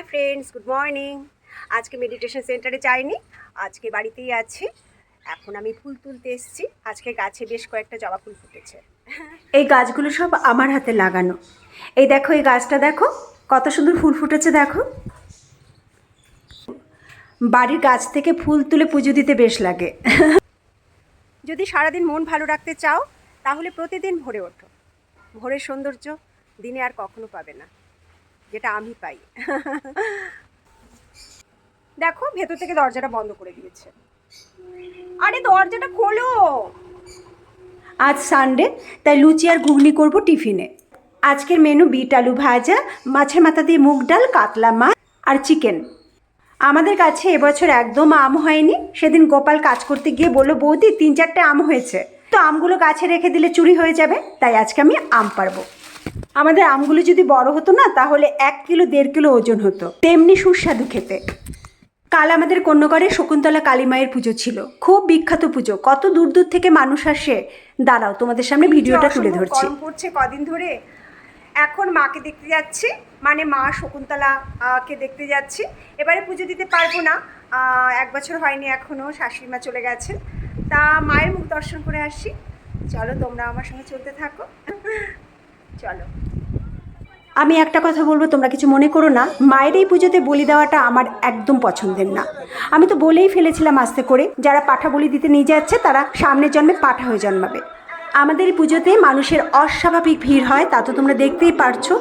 Hi friends, good morning. আজকে meditation সেন্টারে যাইনি, আজকে বাড়িতেই আছি। এখন আমি ফুল তুলতে এসেছি। আজকে গাছে বেশ কয়েকটা জবা ফুল ফুটেছে। এই গাছগুলো সব আমার হাতে লাগানো। এই দেখো, এই গাছটা দেখো কত সুন্দর ফুল ফুটেছে। দেখো, বাড়ির গাছ থেকে ফুল তুলে পুজো দিতে বেশ লাগে। যদি সারাদিন মন ভালো রাখতে চাও তাহলে প্রতিদিন ভোরে ওঠো। ভোরের সৌন্দর্য দিনে আর কখনো পাবে না, যেটা আমি পাই। দেখো, ভেতর থেকে দরজাটা বন্ধ করে দিয়েছে। আরে দরজাটা খোলো। আজ সানডে, তাই লুচি আর ঘুগনি করব টিফিনে। আজকের মেনু বিট আলু ভাজা, মাছের মাথা দিয়ে মুগ ডাল, কাতলা মাছ আর চিকেন। আমাদের কাছে এবছর একদম আম হয়নি। সেদিন গোপাল কাজ করতে গিয়ে বলল, বৌদি 3-4টে আম হয়েছে, তো আমগুলো গাছে রেখে দিলে চুরি হয়ে যাবে, তাই আজকে আমি আম পারবো। আমাদের আমগুলো যদি বড় হতো না তাহলে 1 কিলো 1.5 কিলো ওজন হতো, তেমনি সুস্বাদু খেতে। কাল আমাদের কন্যগড়ে শকুন্তলা কালী মায়ের পুজো ছিল, খুব বিখ্যাত পুজো। কত দূর দূর থেকে মানুষ আসে। দাঁড়াও, তোমাদের সামনে ভিডিওটা তুলে ধরছি। গরম পড়ছে কদিন ধরে। এখন মাকে দেখতে যাচ্ছি, মানে মা শকুন্তলা কে দেখতে যাচ্ছি। এবারে পুজো দিতে পারবো না, 1 বছর হয়নি এখনও, শাশুড়ি মা চলে গেছেন। তা মায়ের মুখ দর্শন করে আসি। চলো, তোমরা আমার সঙ্গে চলতে থাকো। চলো। আমি একটা কথা বলবো, তোমরা কিছু মনে করো না। মায়ের এই পুজোতে বলি দেওয়াটা আমার একদম পছন্দের না। আমি তো বলেই ফেলেছিলাম আস্তে করে, যারা পাঠা বলি দিতে নিয়ে যাচ্ছে তারা সামনের জন্মে পাঠা হয়ে জন্মাবে। আমাদের এই পুজোতে মানুষের অস্বাভাবিক ভিড় হয়, তা তো তোমরা দেখতেই পারছো।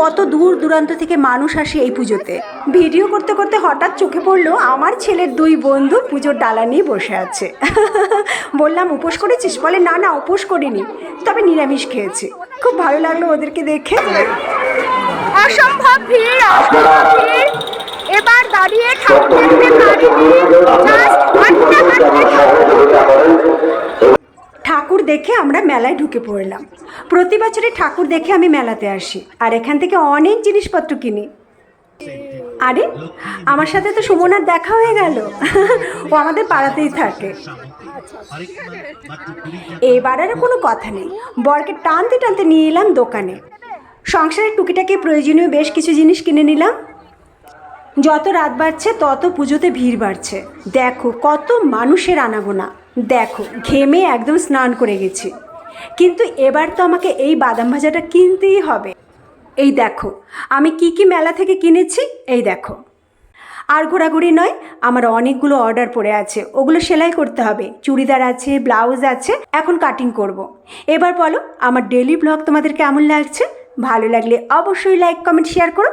কত দূর দূরান্ত থেকে মানুষ আসে এই পুজোতে। ভিডিও করতে করতে হঠাৎ চোখে পড়লো আমার ছেলের 2 বন্ধু পুজোর ডালা নিয়ে বসে আছে। বললাম, উপোস করেছিস? বলে, না না, উপোস করিনি, তবে নিরামিষ খেয়েছি। খুব ভালো লাগলো ওদেরকে দেখে। অসম্ভব ভিড়, অসম্ভব ভিড়। এবার দাঁড়িয়ে ঠাকুর দেখতে পারিনি। ঠাকুর দেখে আমরা মেলায় ঢুকে পড়লাম। প্রতি বছরই ঠাকুর দেখে আমি মেলাতে আসি, আর এখান থেকে অনেক জিনিসপত্র কিনি। আরে, আমার সাথে তো সুমনার দেখা হয়ে গেল। ও আমাদের পাড়াতেই থাকে। এবার আর কোনো কথা নেই, বরকে টানতে টানতে নিয়ে এলাম দোকানে। সংসারের টুকিটাকি প্রয়োজনীয় বেশ কিছু জিনিস কিনে নিলাম। যত রাত বাড়ছে তত পুজোতে ভিড় বাড়ছে। দেখো কত মানুষের আনাগোনা। দেখো, ঘেমে একদম স্নান করে গেছি, কিন্তু এবার তো আমাকে এই বাদাম ভাজাটা কিনতেই হবে। এই দেখো আমি কি কি মেলা থেকে কিনেছি, এই দেখো। আর ঘোরাঘুরি নয়, আমার অনেকগুলো অর্ডার পড়ে আছে, ওগুলো সেলাই করতে হবে। চুড়িদার আছে, ব্লাউজ আছে, এখন কাটিং করব। এবার বলো, আমার ডেলি ব্লগ তোমাদের কেমন লাগছে? ভালো লাগলে অবশ্যই লাইক, কমেন্ট, শেয়ার করো।